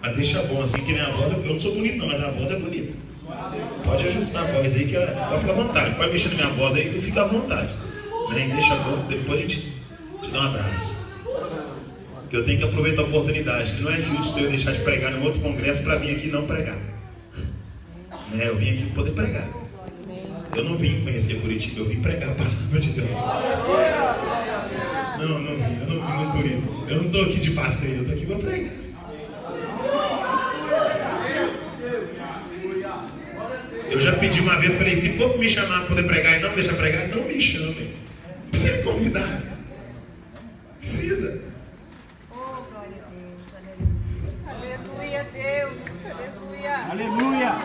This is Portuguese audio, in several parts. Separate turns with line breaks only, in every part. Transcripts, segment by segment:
Mas deixa bom assim, que minha voz, eu não sou bonito não, mas a voz é bonita. Pode ajustar a voz aí, que ela pode ficar à vontade. Pode mexer na minha voz aí, que fica à vontade. Né? Deixa bom, depois a gente te dá um abraço. Que eu tenho que aproveitar a oportunidade, que não é justo eu deixar de pregar em outro congresso para vir aqui não pregar. Né? Eu vim aqui para poder pregar. Eu não vim conhecer Curitiba, eu vim pregar a palavra de Deus. Não vim, eu não vim no turismo. Eu não estou aqui de passeio, eu estou aqui para pregar. Eu já pedi uma vez para ele, se for me chamar para poder pregar e não deixa pregar, não me chame. Precisa me convidar. Precisa.
Oh, glória a Deus. Aleluia, Deus. Aleluia.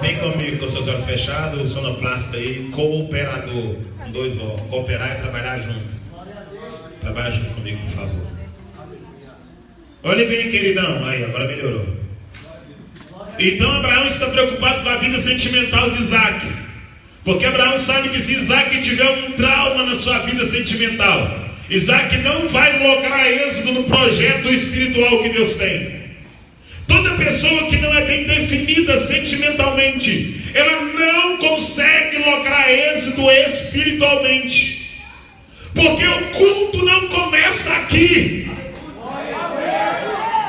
Vem comigo com seus olhos fechados, o sonoplasta aí, cooperador. Com 2 O. Cooperar é trabalhar junto. Trabalha junto comigo, por favor. Olhe bem, queridão. Aí, agora melhorou. Então Abraão está preocupado com a vida sentimental de Isaac. Porque Abraão sabe que se Isaac tiver um trauma na sua vida sentimental, Isaac não vai lograr êxito no projeto espiritual que Deus tem. Toda pessoa que não é bem definida sentimentalmente, ela não consegue lograr êxito espiritualmente. Porque o culto não começa aqui.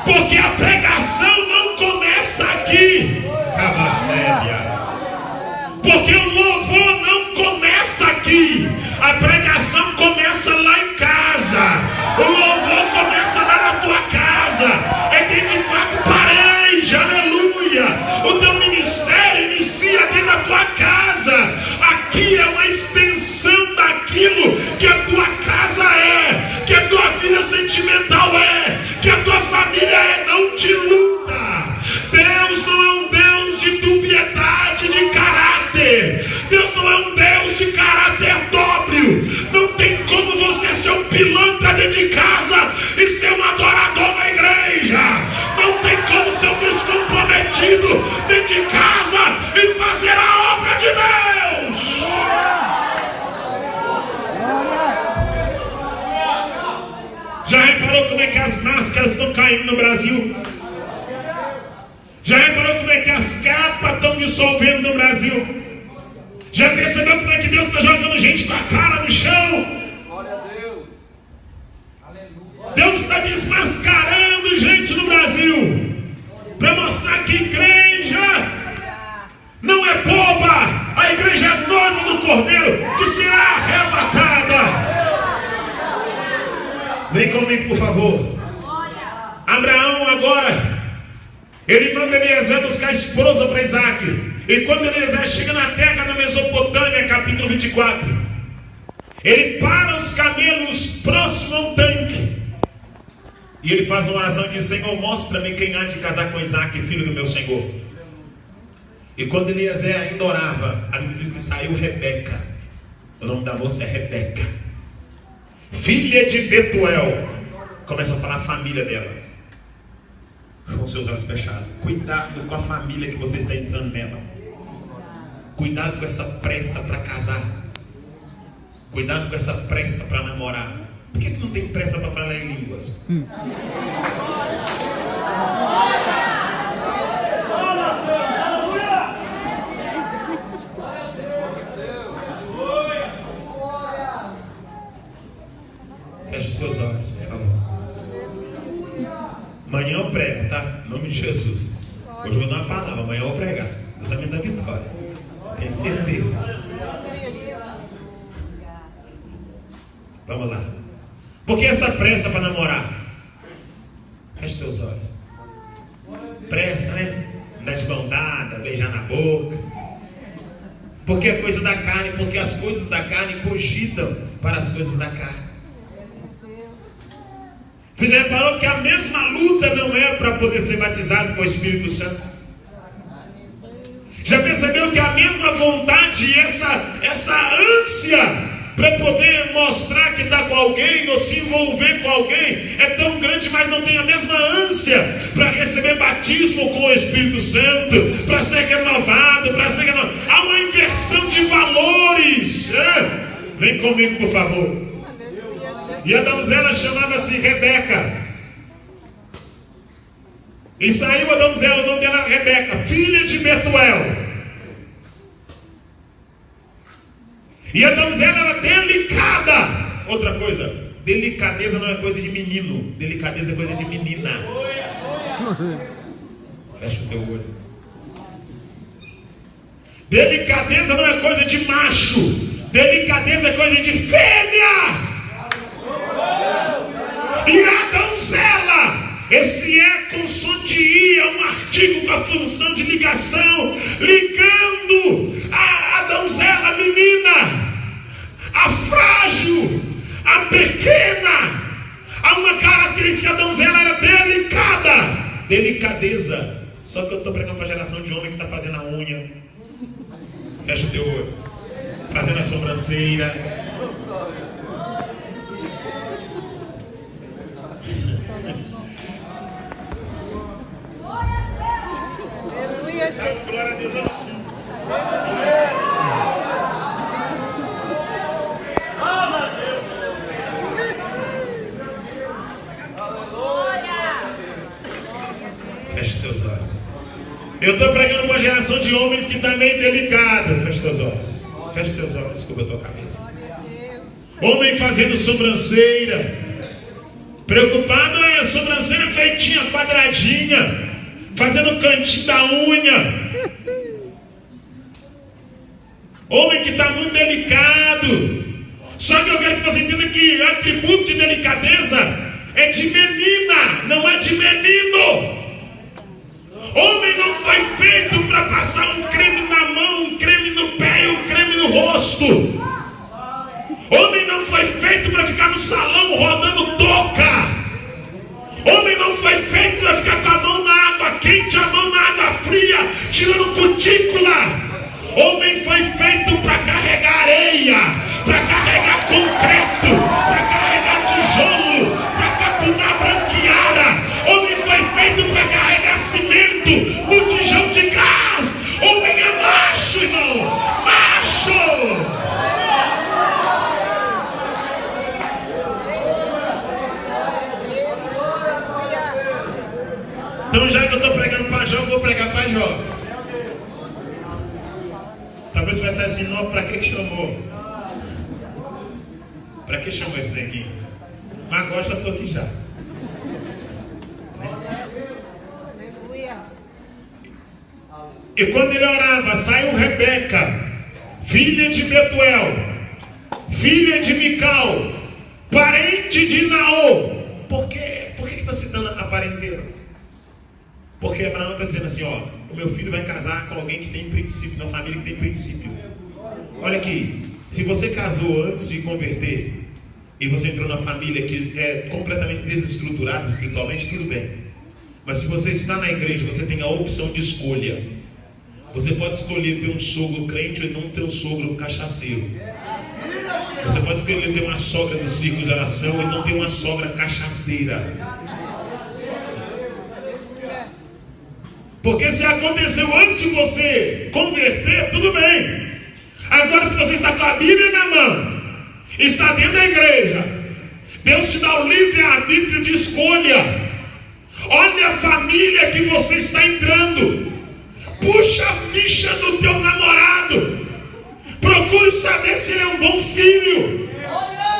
Porque a pregação não começa aqui. Cabacébia. Porque o louvor não começa aqui. A pregação começa lá em casa. O louvor começa lá na tua casa. É dentro de 4 paredes. Aleluia. O teu ministério inicia dentro da tua casa. Aqui é uma extensão daquilo que a tua casa é, que a tua vida sentimental é, que a tua família é. Não te luta. Deus não é um Deus de dubiedade de caráter. Deus não é um Deus de caráter dóbrio. Não tem como você ser um pilantra dentro de casa e ser um adorador na igreja. Não tem como ser um descomprometido dentro de casa e fazer a obra de Deus. Já reparou como é que as máscaras estão caindo no Brasil? Já reparou como é que as capas estão dissolvendo no Brasil? Já percebeu como é que Deus está jogando gente com a cara no chão?
Glória a Deus.
Deus está desmascarando gente no Brasil para mostrar que igreja não é boba. A igreja é noiva do Cordeiro que será arrebatada. Vem comigo, por favor. Abraão agora, ele manda Eliezer buscar a esposa para Isaac. E quando Eliezer chega na terra da Mesopotâmia, capítulo 24, ele para os camelos próximo a um tanque. E ele faz uma oração e diz: Senhor, mostra-me quem há de casar com Isaac, filho do meu Senhor. E quando Eliezer ainda orava, a Bíblia diz que saiu Rebeca. O nome da moça é Rebeca, filha de Betuel. Começa a falar a família dela. Com seus olhos fechados. Cuidado com a família que você está entrando nela. Cuidado com essa pressa para casar. Cuidado com essa pressa para namorar. Por que não tem pressa para falar em línguas? Feche os seus olhos, por favor. Amanhã eu prego, tá? Em nome de Jesus. Hoje eu vou dar uma palavra, amanhã eu vou pregar. Deus vai me dar vitória. Tenho certeza. Vamos lá. Por que essa pressa para namorar? Feche seus olhos. Pressa, né? Andar de mão dada, beijar na boca. Porque é coisa da carne, porque as coisas da carne cogitam para as coisas da carne. Você já reparou que a mesma luta não é para poder ser batizado com o Espírito Santo? Já percebeu que a mesma vontade e essa ânsia para poder mostrar que está com alguém ou se envolver com alguém é tão grande, mas não tem a mesma ânsia para receber batismo com o Espírito Santo, para ser renovado, Há uma inversão de valores. Vem comigo, por favor. E a donzela chamava-se Rebeca. E saiu a donzela, o nome dela era Rebeca, filha de Betuel. E a donzela era delicada. Outra coisa, delicadeza não é coisa de menino, delicadeza é coisa de menina. Fecha o teu olho. Delicadeza não é coisa de macho, delicadeza é coisa de fêmea. E a donzela, esse é com som de i, é um artigo com a função de ligação, ligando a donzela, a menina, a frágil, a pequena. Há uma característica, a donzela era delicada. Delicadeza. Só que eu estou pregando para a geração de homem que está fazendo a unha. Fecha o teu olho. Fazendo a sobrancelha. Glória a Deus. Feche seus olhos. Eu estou pregando uma geração de homens que também é delicada. Feche seus olhos. Feche seus olhos, desculpa a tua cabeça. Homem fazendo sobrancelha. Preocupado é a sobrancelha feitinha, quadradinha. Fazendo o cantinho da unha. Homem que está muito delicado. Só que eu quero que você entenda que o atributo de delicadeza é de menina, não é de menino. Homem não foi feito para passar um creme na mão, um creme no pé e um creme no rosto. Homem não foi feito para ficar no salão rodando toca. Homem não foi feito para ficar com a mão na água quente, a mão na água fria, tirando cutícula. Homem foi feito para carregar areia, para carregar concreto, para carregar tijolo, para capinar branqueara. Homem foi feito para carregar cimento, botijão de gás. Homem é macho, irmão, macho. Então, já que eu estou pregando para Jó, eu vou pregar para Jó. Talvez você vai sair assim, não, para que chamou? Para que chamou esse neguinho? Mas agora já estou aqui já. Né? E quando ele orava, saiu Rebeca, filha de Betuel, filha de Mical, parente de Naô. Por que está citando a parenteira? Porque Abraão está dizendo assim, ó, o meu filho vai casar com alguém que tem princípio, uma família que tem princípio. Olha aqui, se você casou antes de converter e você entrou na família que é completamente desestruturada espiritualmente, tudo bem. Mas se você está na igreja, você tem a opção de escolha. Você pode escolher ter um sogro crente ou não ter um sogro cachaceiro. Você pode escolher ter uma sogra do ciclo de oração e não ter uma sogra cachaceira. Porque se aconteceu antes de você converter, tudo bem. Agora, se você está com a Bíblia na mão, está dentro da igreja, Deus te dá o livre-arbítrio de escolha. Olha a família que você está entrando. Puxa a ficha do teu namorado. Procure saber se ele é um bom filho.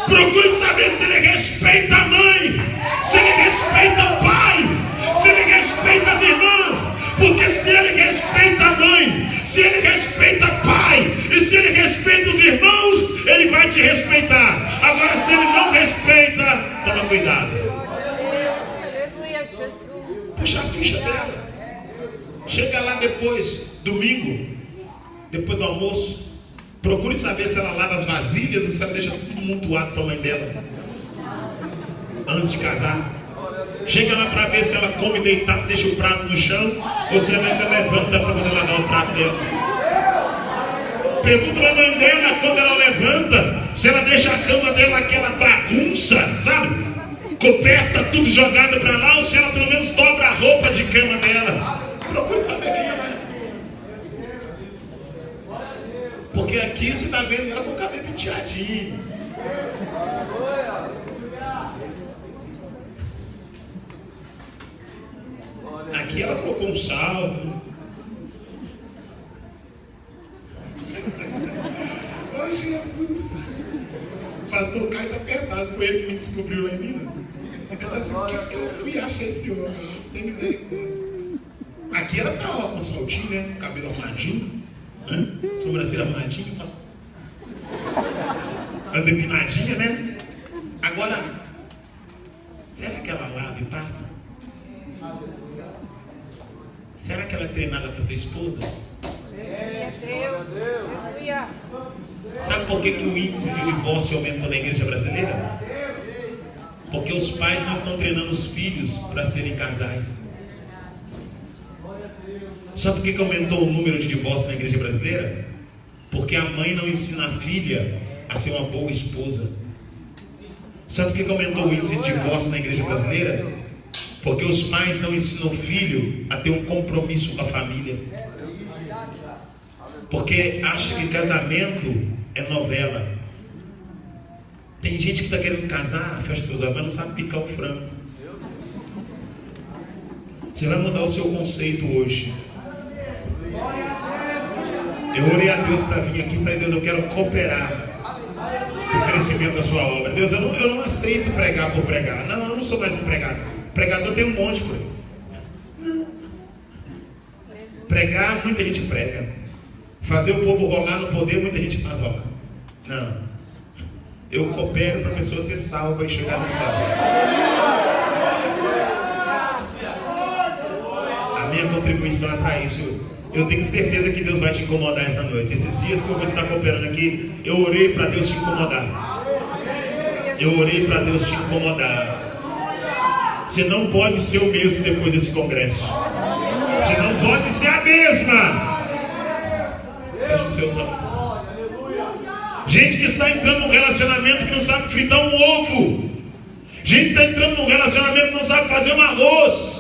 Procure saber se ele respeita a mãe, se ele respeita o pai, se ele respeita as irmãs. Porque se ele respeita a mãe, se ele respeita o pai e se ele respeita os irmãos, ele vai te respeitar. Agora, se ele não respeita, toma cuidado. Puxa a ficha dela. Chega lá depois, domingo, depois do almoço, procure saber se ela lava as vasilhas ou se ela deixa tudo montuado para a mãe dela antes de casar. Chega lá para ver se ela come deitado, deixa o prato no chão, ou se ela ainda levanta para poder lavar o prato dela. Pergunta para a mãe dela, quando ela levanta, se ela deixa a cama dela aquela bagunça, sabe? Coberta, tudo jogado para lá, ou se ela pelo menos dobra a roupa de cama dela. Procure saber quem ela é. Porque aqui você está vendo ela com o cabelo penteadinho. Aqui ela colocou um salto. Oh, Jesus! O pastor Caio está apertado, foi ele que me descobriu lá em Minas. Ele está assim, o que eu fui achar esse homem? Tem misericórdia. Aqui ela tá com saltinho, né? Cabelo arrumadinho, né? Sobrancelha arrumadinha, anda empinadinha, né? Agora, será que ela lava e passa? Será que ela é treinada para ser esposa? Sabe por que o índice de divórcio aumentou na igreja brasileira? Porque os pais não estão treinando os filhos para serem casais. Sabe por que aumentou o número de divórcios na igreja brasileira? Porque a mãe não ensina a filha a ser uma boa esposa. Sabe por que aumentou o índice de divórcio na igreja brasileira? Porque os pais não ensinam o filho a ter um compromisso com a família. Porque acha que casamento é novela. Tem gente que está querendo casar, fecha seus olhos, mas não sabe picar o frango. Você vai mudar o seu conceito hoje. Eu orei a Deus para vir aqui e falei, Deus, eu quero cooperar o crescimento da sua obra. Deus, eu não aceito pregar por pregar. Não, eu não sou mais um pregador. Pregador tem um monte por aí. Não. Pregar, muita gente prega. Fazer o povo rolar no poder, muita gente faz rolar. Não. Eu coopero para a pessoa ser salva e chegar no céu. A minha contribuição é para isso. Eu tenho certeza que Deus vai te incomodar essa noite. Esses dias que eu vou estar cooperando aqui, eu orei para Deus te incomodar. Eu orei para Deus te incomodar. Você não pode ser o mesmo depois desse congresso. Você não pode ser a mesma. Feche os seus olhos. Gente que está entrando num relacionamento que não sabe fritar um ovo. Gente que está entrando num relacionamento que não sabe fazer um arroz.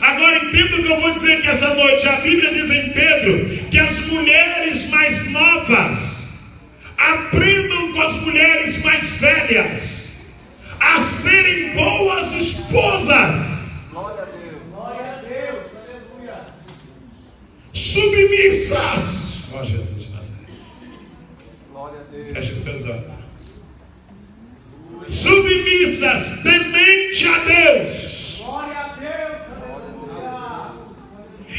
Agora entenda o que eu vou dizer aqui essa noite. A Bíblia diz em Pedro que as mulheres mais novas aprendam com as mulheres mais velhas a serem boas esposas.
Glória a Deus. Glória a Deus. Aleluia.
Submissas. Ó Jesus de Nazaré.
Glória a Deus.
Feche os seus olhos. Submissas, temente a Deus.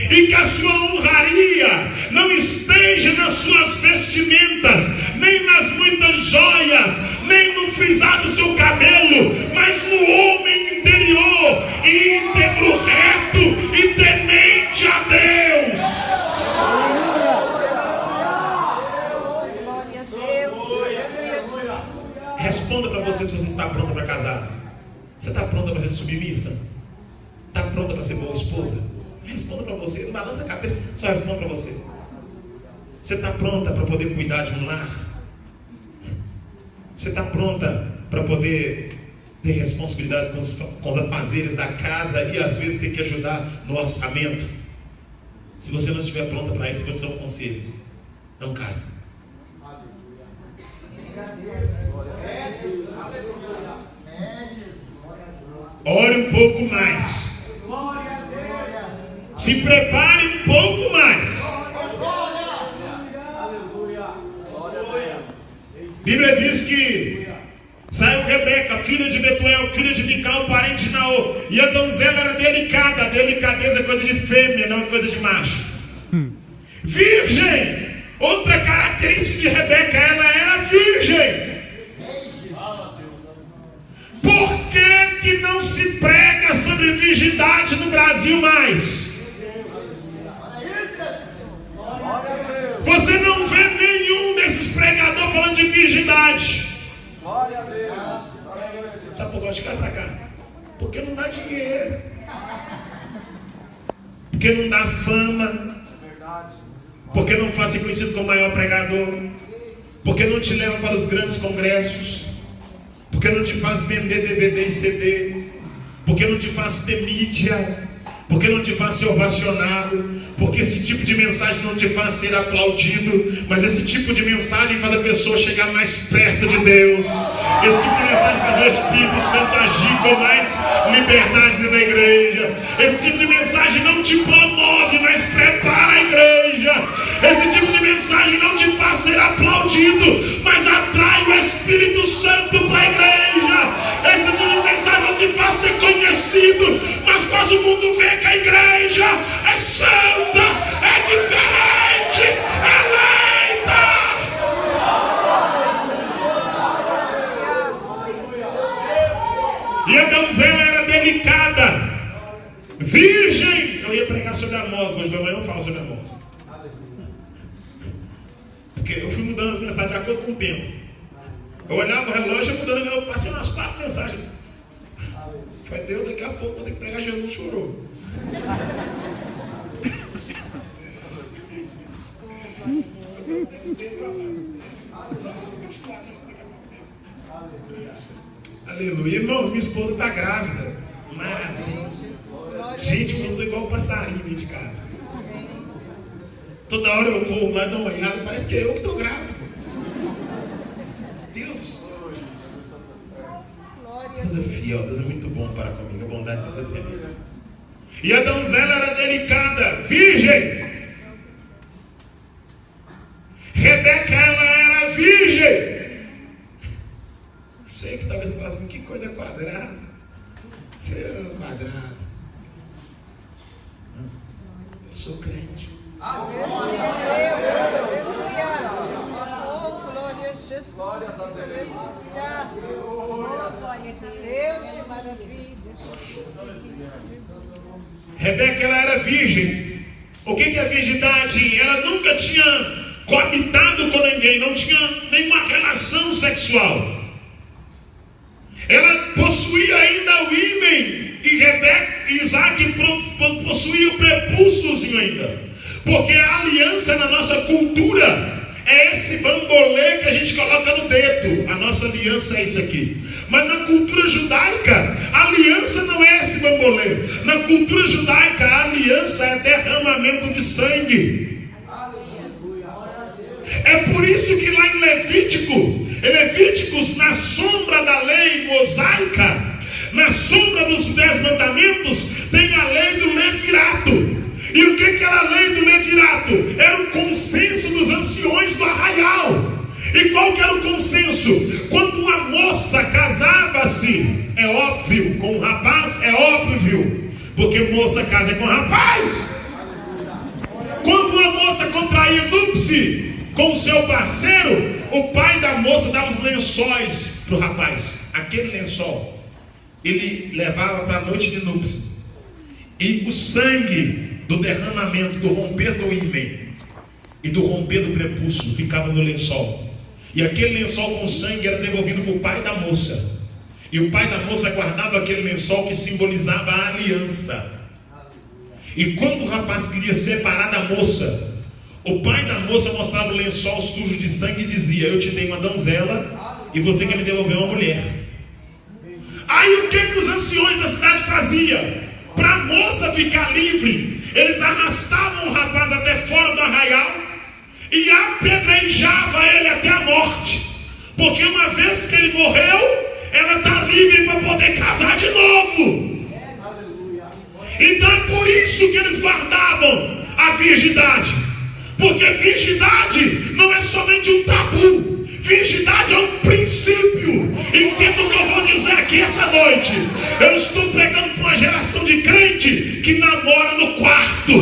E que a sua honraria não esteja nas suas vestimentas, nem nas muitas joias, nem no frisar do seu cabelo, mas no homem interior, íntegro, reto e temente a Deus. Responda para você se você está pronta para casar. Você está pronta para ser submissa? Está pronta para ser boa esposa? Responda para você, não balança a cabeça, só responda para você. Você está pronta para poder cuidar de um lar? Você está pronta para poder ter responsabilidade com os afazeres da casa e às vezes ter que ajudar no orçamento? Se você não estiver pronta para isso, eu vou te dar um conselho: não case. Ore um pouco mais. Se prepare um pouco mais. A Bíblia diz que saiu Rebeca, filha de Betuel, filha de Mical, parente de Naor. E a donzela era delicada. A delicadeza é coisa de fêmea, não é coisa de macho. Virgem. Outra característica de Rebeca, ela era virgem. Por que não se prega sobre virgindade no Brasil mais? Você não vê nenhum desses pregadores falando de virgindade.
Glória a Deus.
Sabe por que eu gosto de cá para cá? Porque não dá dinheiro. Porque não dá fama. Porque não faz ser conhecido como o maior pregador. Porque não te leva para os grandes congressos. Porque não te faz vender DVD e CD. Porque não te faz ter mídia. porque não te faz ser ovacionado, porque esse tipo de mensagem não te faz ser aplaudido, mas esse tipo de mensagem faz a pessoa chegar mais perto de Deus. Esse tipo de mensagem faz o Espírito Santo agir com mais liberdade dentro da igreja. Esse tipo de mensagem não te promove, mas prepara a igreja. Esse tipo de mensagem não te faz ser aplaudido, mas atrai o Espírito Santo para a igreja. Esse tipo de mensagem não te faz ser conhecido, mas faz o mundo ver que a igreja é santa, é diferente, é eleita. E a donzela era delicada, virgem. Eu ia pregar sobre Amós, mas amanhã eu falo sobre Amós, porque eu fui mudando as mensagens de acordo com o tempo. Eu olhava o relógio e mudando, eu passei umas 4 mensagens. Foi Deus, daqui a pouco vou ter que pregar. Jesus chorou. Aleluia. Irmãos, minha esposa está grávida. Maravilha. Gente, eu estou igual o passarinho dentro de casa. Toda hora eu corro lá, dou uma olhada, parece que é eu que estou grávida. Deus. Deus é fiel, Deus é muito bom para comigo. A bondade de Deus é tremenda. E a donzela era delicada, virgem. Rebeca, ela era virgem. Sei que talvez você fale assim, que coisa quadrada. Você é quadrado. Não, eu sou crente.
Glória a Jesus. Glória a Deus, que maravilha.
Rebeca, ela era virgem. O que é a virgindade? Ela nunca tinha coabitado com ninguém, não tinha nenhuma relação sexual. Ela possuía ainda o ímen, e Rebeca e Isaac possuíam o prepúciozinho ainda. Porque a aliança na nossa cultura é esse bambolê que a gente coloca no dedo. A nossa aliança é isso aqui. Mas na cultura judaica, a aliança não é esse bambolê. Na cultura judaica, a aliança é derramamento de sangue. É por isso que lá em Levíticos, na sombra da lei mosaica, na sombra dos 10 mandamentos, tem a lei do levirato. E o que era a lei do levirato? Era o consenso dos anciões do arraial. E qual que era o consenso? Quando uma moça casava-se, é óbvio, com um rapaz, é óbvio, porque moça casa com rapaz. Quando uma moça contraía núpcias com o seu parceiro, o pai da moça dava os lençóis para o rapaz. Aquele lençol ele levava para a noite de núpcias. E o sangue do derramamento, do romper do ímen e do romper do prepúcio ficava no lençol. E aquele lençol com sangue era devolvido para o pai da moça. E o pai da moça guardava aquele lençol que simbolizava a aliança. E quando o rapaz queria separar da moça, o pai da moça mostrava o lençol sujo de sangue e dizia: eu te dei uma donzela e você quer me devolver uma mulher. Aí o que os anciões da cidade faziam? Para a moça ficar livre, eles arrastavam o rapaz até fora do arraial e apedrejavam ele até a morte. Porque uma vez que ele morreu, ela está livre para poder casar de novo. Então é por isso que eles guardavam a virgindade. Porque virgindade não é somente um tabu. Virgindade é um princípio. Entenda o que eu vou dizer aqui essa noite. Eu estou pregando para uma geração de crente que namora no quarto.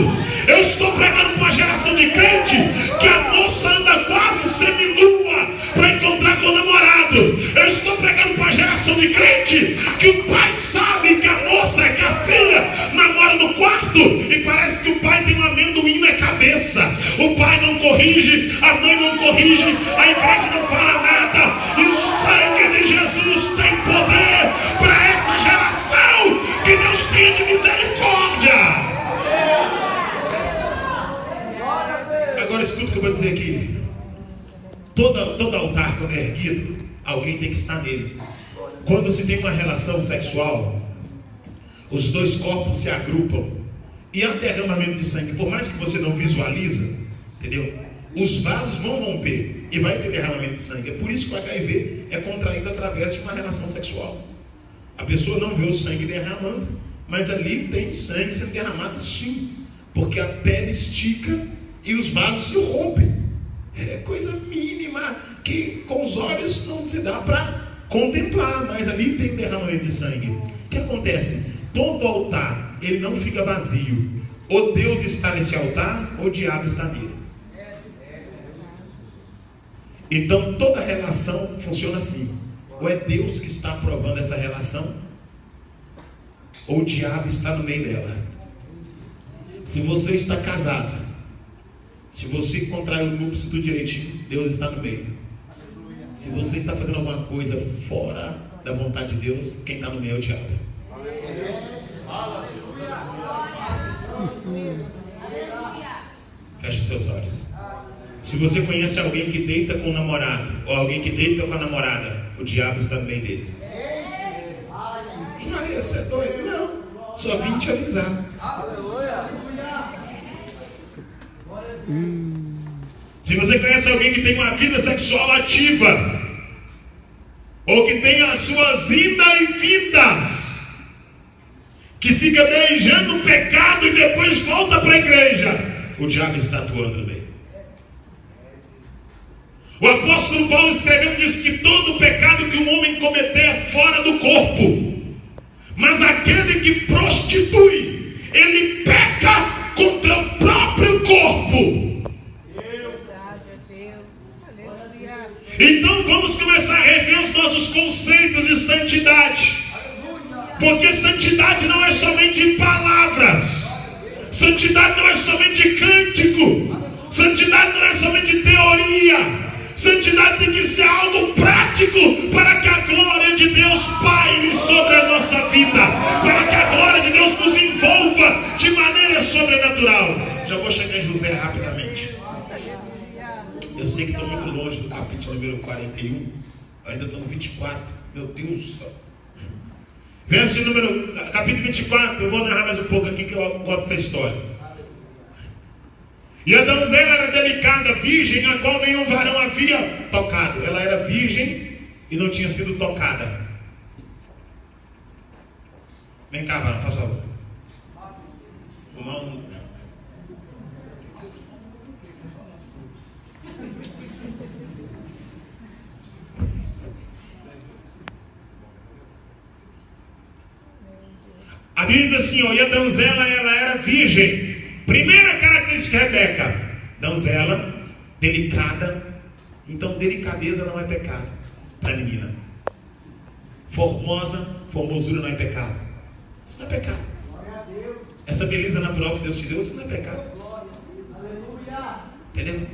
Eu estou pregando para uma geração de crente que a moça anda quase seminua para encontrar com o namorado. Eu estou pregando para uma geração de crente que o pai sabe que a moça, que a filha namora no quarto, e parece que o pai tem um amendoim na cabeça. O pai não corrige, a mãe não corrige, a igreja não fala nada. E o sangue de Jesus tem poder para essa geração. Que Deus tenha de misericórdia. Agora escuta o que eu vou dizer aqui. Todo altar, quando é erguido, alguém tem que estar nele. Quando se tem uma relação sexual, os dois corpos se agrupam E há derramamento de sangue, por mais que você não visualiza, entendeu? Os vasos vão romper e vai ter derramamento de sangue. É por isso que o HIV é contraído através de uma relação sexual. A pessoa não vê o sangue derramando, mas ali tem sangue sendo derramado sim, porque a pele estica e os vasos se rompem. É coisa mínima que com os olhos não se dá para contemplar, mas ali tem derramamento de sangue. O que acontece? Todo altar, ele não fica vazio. Ou Deus está nesse altar, ou o diabo está nele. Então toda relação funciona assim. Ou é Deus que está aprovando essa relação, ou o diabo está no meio dela. Se você está casado, se você contrai o núcleo tudo direitinho, Deus está no meio. Se você está fazendo alguma coisa fora da vontade de Deus, quem está no meio é o diabo. Feche seus olhos. Se você conhece alguém que deita com o namorado, ou alguém que deita com a namorada, o diabo está no meio deles. Maria, você é doido? Não, só vim te avisar. Se você conhece alguém que tem uma vida sexual ativa, ou que tem as suas idas e vindas, que fica beijando o pecado e depois volta para a igreja, o diabo está atuando no meio. O apóstolo Paulo escrevendo diz que todo pecado que um homem cometer é fora do corpo, mas aquele que prostitui, ele peca contra o próprio corpo. Então vamos começar a rever os nossos conceitos de santidade, porque santidade não é somente palavras, santidade não é somente cântico, santidade não é somente teoria. Santidade tem que ser algo prático para que a glória de Deus paire sobre a nossa vida, para que a glória de Deus nos envolva de maneira sobrenatural. Já vou chegar em José rapidamente. Eu sei que estou muito longe do capítulo número 41, ainda estou no 24, meu Deus do céu. Verso de número, capítulo 24, eu vou narrar mais um pouco aqui que eu gosto dessa história. E a donzela era delicada, virgem, a qual nenhum varão havia tocado. Ela era virgem e não tinha sido tocada. Vem cá, varão, faz favor. Irmão. A Bíblia diz assim, ó, e a donzela ela era virgem. Primeira característica de Rebeca, donzela, delicada. Então delicadeza não é pecado para a menina. Formosura não é pecado. Isso não é pecado. Essa beleza natural que Deus te deu, isso não é pecado. Entendeu?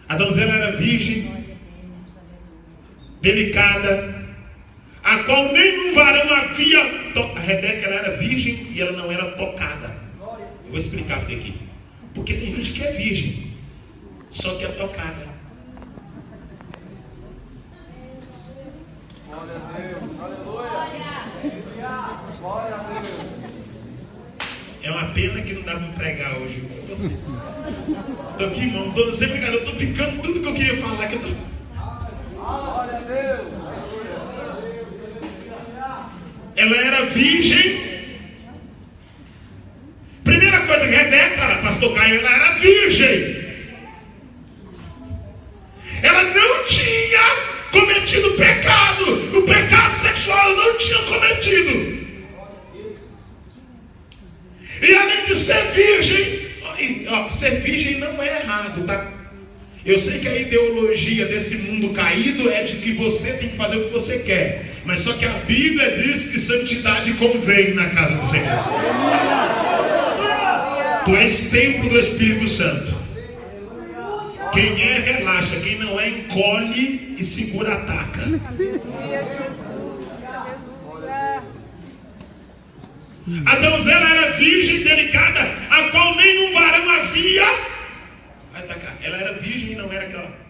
A donzela era virgem, delicada, a qual nenhum varão havia. A Rebeca ela era virgem e ela não era tocada. Eu vou explicar para você aqui. Porque tem gente que é virgem, só que é tocada.
Glória a Deus, aleluia. Glória a Deus.
É uma pena que não dá para me pregar hoje. Estou aqui, irmão, sem brincadeira, eu estou picando tudo que eu queria falar. Que eu tô...
Glória a Deus.
Ela era virgem. Primeira coisa que Rebeca, pastor Caio, ela era virgem. Ela não tinha cometido pecado. O pecado sexual ela não tinha cometido. E além de ser virgem, ser virgem não é errado, tá? Eu sei que a ideologia desse mundo caído é de que você tem que fazer o que você quer. Mas só que a Bíblia diz que santidade convém na casa do Senhor. Tu és templo do Espírito Santo. Quem é, relaxa. Quem não é, encolhe e segura, ataca. A donzela era virgem, delicada, a qual nenhum varão havia. Vai pra cá. Ela era virgem e não era aquela.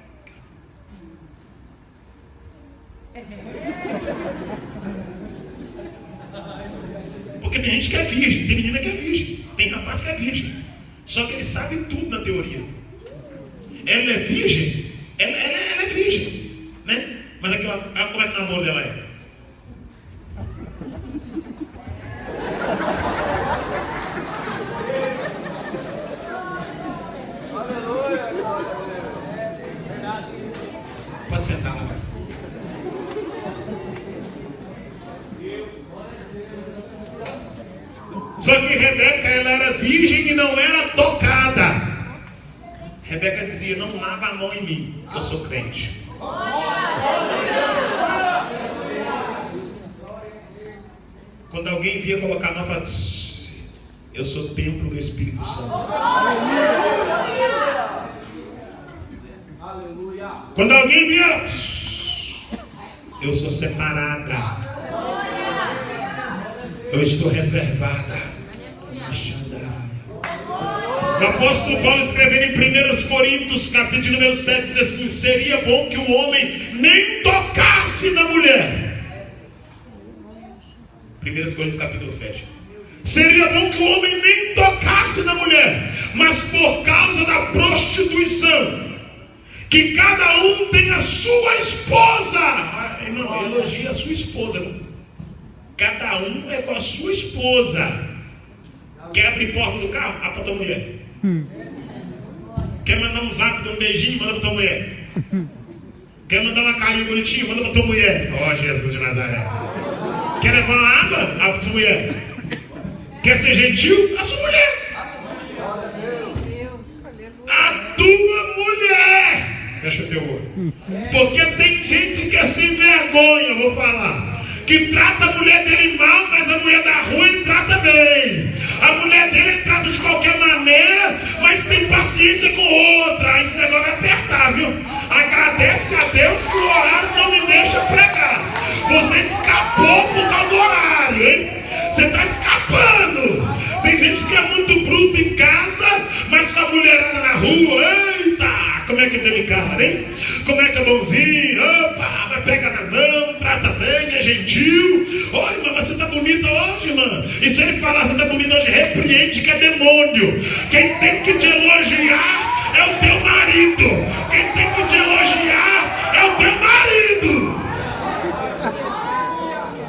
Porque tem gente que é virgem, tem menina que é virgem. Tem rapaz que é virgem, só que ele sabe tudo na teoria. Ela é virgem, ela é virgem, né? Mas aqui, ó, como é que o namoro dela é?
Aleluia.
Pode sentar lá. Só que Rebeca, ela era virgem e não era tocada. Rebeca dizia, não lava a mão em mim, que eu sou crente. Quando alguém via colocar a mão, falava, eu sou templo do Espírito Santo. Quando alguém via, eu sou separada. Eu estou reservada. O apóstolo Paulo escrevendo em 1 Coríntios, capítulo número 7, diz assim, seria bom que o homem nem tocasse na mulher. 1 Coríntios capítulo 7. Seria bom que o homem nem tocasse na mulher, mas por causa da prostituição, que cada um tenha sua esposa. Irmão, elogia a sua esposa. Cada um é com a sua esposa. Quer abrir porta do carro? Abre para tua mulher. Quer mandar um zap de um beijinho? Manda para tua mulher. Quer mandar uma carinha bonitinha? Manda para tua mulher. Ó, Jesus de Nazaré. Quer levar uma água? Abre para sua mulher. Quer ser gentil? A sua mulher. A tua mulher. Fecha o teu olho. Porque tem gente que é sem vergonha, eu vou falar, que trata a mulher dele mal, mas a mulher da rua ele trata bem. A mulher dele ele trata de qualquer maneira, mas tem paciência com outra. Aí esse negócio vai apertar, viu? Agradece a Deus que o horário não me deixa pregar. Você escapou por causa do horário, hein? Você está escapando. Tem gente que é muito bruta em casa, mas com a mulherada na rua, eita, como é que é delicado, hein? Como é que é bonzinho? Opa, mas pega na mão, trata bem, é gentil. Olha, mas você está bonita hoje, mano. E se ele falar, você está bonita hoje, repreende que é demônio. Quem tem que te elogiar é o teu marido. Quem tem que te elogiar é o teu marido.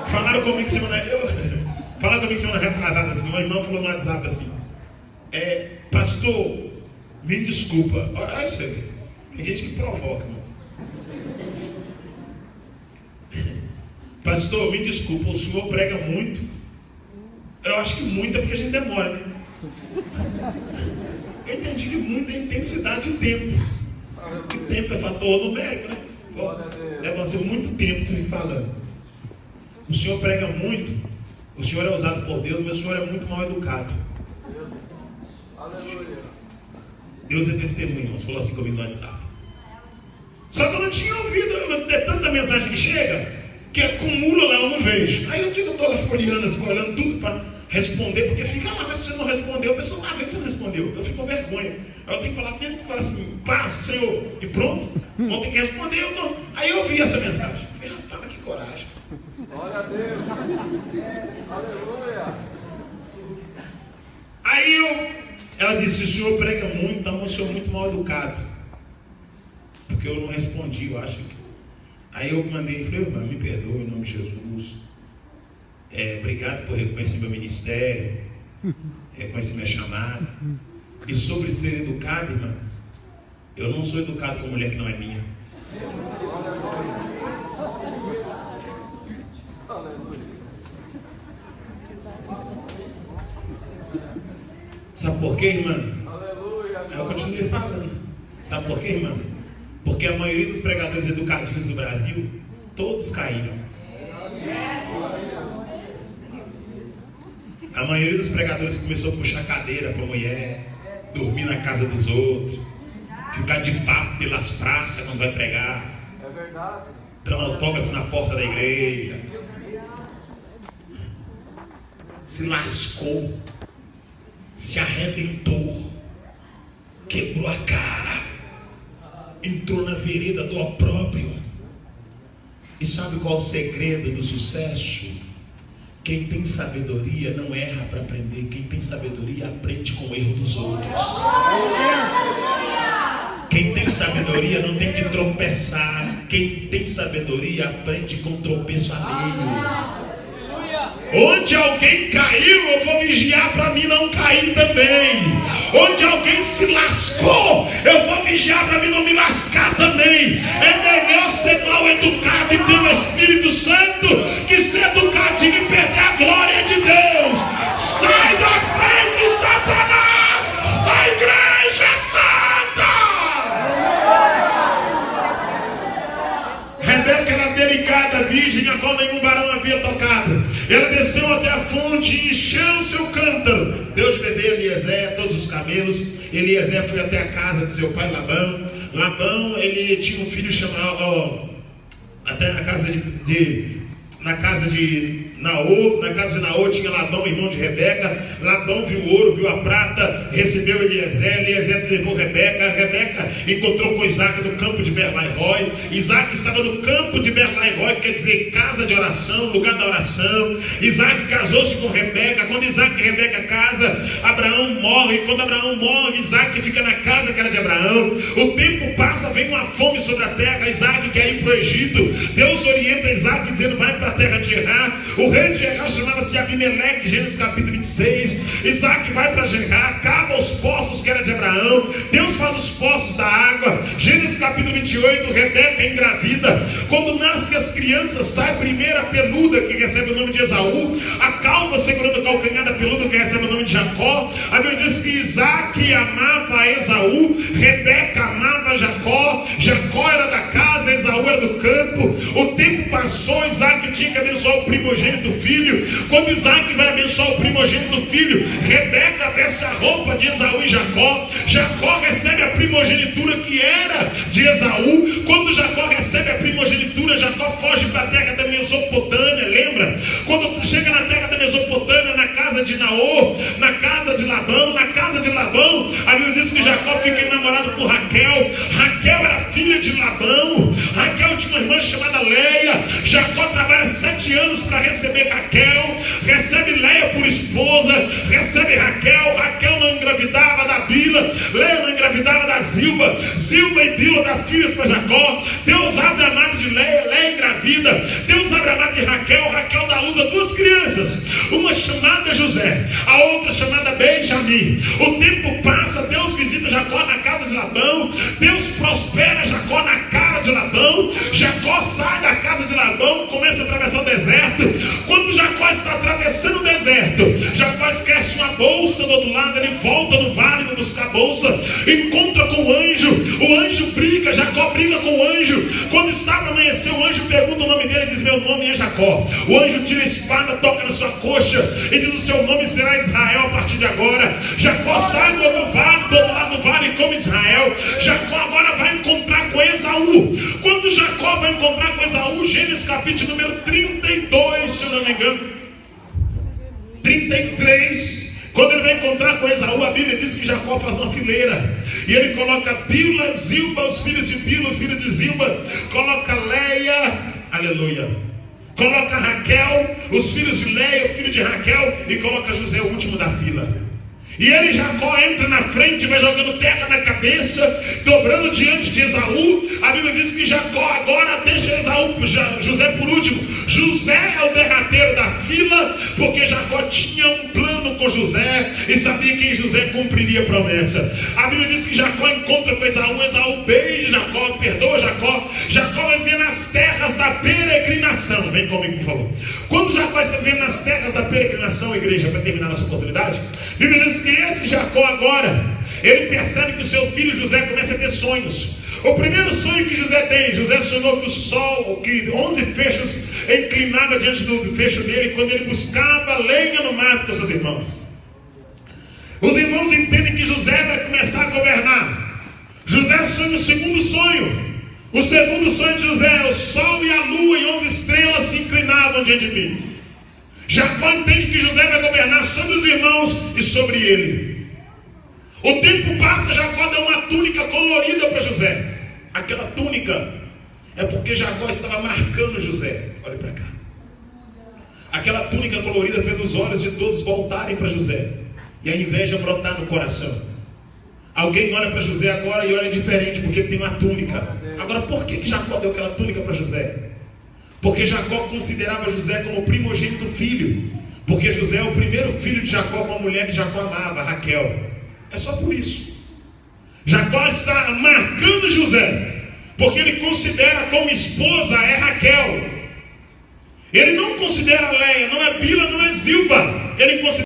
Falaram comigo semana retrasada assim, uma irmã falou no WhatsApp assim, pastor, me desculpa. Olha isso aí. Tem gente que provoca, mas... Pastor, me desculpa, o senhor prega muito. Eu acho que muito é porque a gente demora, né? Eu entendi que muito é intensidade de tempo. E tempo é fator numérico, né? Leva muito tempo você me falando. O senhor prega muito, o senhor é usado por Deus, mas o senhor é muito mal educado. Deus é testemunho, irmãos. Falou assim comigo no WhatsApp. Só que eu não tinha ouvido, é tanta mensagem que chega, que acumula lá, eu não vejo. Aí eu digo, eu estou lá folheando assim, olhando tudo para responder, porque fica lá, mas se você não respondeu, a pessoa, vê que você não respondeu. Eu fico com vergonha. Aí eu tenho que falar assim, paz, Senhor, e pronto, vão ter que responder. Aí eu vi essa mensagem. Falei, rapaz, que coragem.
Glória a Deus. Aleluia.
Aí ela disse, o senhor prega muito, então o senhor é muito mal educado. Porque eu não respondi, eu acho que... Aí eu mandei e falei, irmão, me perdoe em nome de Jesus. Obrigado por reconhecer meu ministério, reconhecer minha chamada. E sobre ser educado, irmão, eu não sou educado com mulher que não é minha. Sabe por quê, irmã? Aí eu continuei falando. Sabe por quê, irmã? Porque a maioria dos pregadores educativos do Brasil, todos caíram. A maioria dos pregadores começou a puxar cadeira para a mulher, dormir na casa dos outros, ficar de papo pelas praças quando vai pregar, dando autógrafo na porta da igreja. Se lascou, se arrebentou, quebrou a cara, entrou na vereda do opróbrio. E sabe qual é o segredo do sucesso? Quem tem sabedoria não erra para aprender. Quem tem sabedoria aprende com o erro dos outros. Quem tem sabedoria não tem que tropeçar. Quem tem sabedoria aprende com tropeço alheio. Onde alguém caiu, eu vou vigiar para mim não cair também. Onde alguém se lascou, eu vou vigiar para mim não me lascar também. É melhor ser mal educado e ter o Espírito Santo que ser educadinho e perder a glória de Deus. Sai da frente, Satanás! A igreja é santa! Rebeca era delicada, virgem, a qual nenhum varão havia tocado. Ela desceu até a fonte e encheu seu cântaro. Deu de beber Eliezer, todos os camelos. Eliezer foi até a casa de seu pai Labão. Labão, ele tinha um filho chamado, até na casa de Naô. Na casa de Naô tinha Labão, irmão de Rebeca. Labão viu o ouro, viu a prata, recebeu Eliezer. Eliezer levou Rebeca. Rebeca encontrou com Isaac no campo de Berlairoi. Isaac estava no campo de Berlairoi, quer dizer, casa de oração, lugar da oração. Isaac casou-se com Rebeca. Quando Isaac e Rebeca casam, Abraão morre. Quando Abraão morre, Isaac fica na casa que era de Abraão. O tempo passa, vem uma fome sobre a terra. Isaac quer ir para o Egito. Deus orienta Isaac dizendo: vai para a terra de Gerar. O rei de Gerar chamava-se Abimeleque, Gênesis capítulo 26. Isaac vai para Gerar, cava os poços que era de Abraão. Deus faz os poços da água. Gênesis capítulo 28, Rebeca engravida. Quando nascem as crianças, sai a primeira peluda, que recebe o nome de Esaú, a calva segurando o calcanhar da peluda, que recebe o nome de Jacó. A Bíblia diz que Isaac amava Esaú, Rebeca amava Jacó. Jacó era da casa, Esaú era do campo. O tempo passou, Isaac tinha que abençoar o primogênito do filho. Quando Isaac vai abençoar o primogênito do filho, Rebeca veste a roupa de Esaú e Jacó. Jacó recebe a primogenitura que era de Esaú. Quando Jacó recebe a primogenitura, Jacó foge para a terra da Mesopotâmia. Lembra? Quando chega na terra da Mesopotâmia, na casa de Naô, na casa de Labão, a Bíblia diz que Jacó fica enamorado por Raquel. Raquel era filha de Labão. Raquel tinha uma irmã chamada Leia. Jacó trabalha 7 anos para receber Raquel, recebe Leia por esposa, recebe Raquel. Raquel não engravidava da Bila, Leia não engravidava da Zilba. Zilba e Bila dão filhos para Jacó. Deus abre a mata de Leia, Leia engravida. Deus abre a mata de Raquel, Raquel dá luz a 2 crianças, uma chamada José, a outra chamada Benjamim. O tempo passa, Deus visita Jacó na casa de Labão. Deus prospera Jacó na cara de Labão. Jacó sai da casa de Labão, começa a atravessar o deserto. Quando Jacó está atravessando o deserto, Jacó esquece uma bolsa do outro lado. Ele volta no vale para buscar a bolsa, encontra com o anjo briga, Jacó briga com o anjo. Quando está para amanhecer, o anjo pergunta o nome dele e diz: meu nome é Jacó. O anjo tira a espada, toca na sua coxa e diz: o seu nome será Israel a partir de agora. Jacó sai do outro lado do vale como Israel. Jacó agora vai encontrar com Esaú. Quando Jacó vai encontrar com Esaú, Gênesis capítulo número 32, se eu não me engano, 33, quando ele vai encontrar com Esaú, a Bíblia diz que Jacó faz uma fileira, e ele coloca Bila, Zilba, os filhos de Bila, os filhos de Zilba, coloca Leia, aleluia, coloca Raquel, os filhos de Leia, o filho de Raquel, e coloca José, o último da fila. E ele, Jacó, entra na frente, vai jogando terra na cabeça, dobrando diante de Esaú. A Bíblia diz que Jacó agora deixa José por último. José é o derradeiro da fila, porque Jacó tinha um plano com José e sabia que em José cumpriria a promessa. A Bíblia diz que Jacó encontra com Esaú. Esaú beija Jacó, perdoa Jacó. Jacó vai ver nas terras da peregrinação. Vem comigo, por favor. Quando Jacó está vendo nas terras da peregrinação, igreja, para terminar nossa oportunidade, a Bíblia diz que esse Jacó agora, ele percebe que o seu filho José começa a ter sonhos. O primeiro sonho que José tem, José sonhou que o sol, que 11 fechos inclinava diante do fecho dele, quando ele buscava lenha no mato com seus irmãos. Os irmãos entendem que José vai começar a governar. José sonha o segundo sonho. O segundo sonho de José é: o sol e a lua e 11 estrelas se inclinavam diante de mim. Jacó entende que José vai governar sobre os irmãos e sobre ele. O tempo passa, Jacó deu uma túnica colorida para José. Aquela túnica é porque Jacó estava marcando José. Olha para cá. Aquela túnica colorida fez os olhos de todos voltarem para José e a inveja brotar no coração. Alguém olha para José agora e olha diferente, porque ele tem uma túnica. Agora, por que Jacó deu aquela túnica para José? Porque Jacó considerava José como o primogênito filho. Porque José é o primeiro filho de Jacó com a mulher que Jacó amava, Raquel. É só por isso. Jacó está marcando José, porque ele considera como esposa é Raquel. Ele não considera Leia, não é Bila, não é Zilpa. Ele considera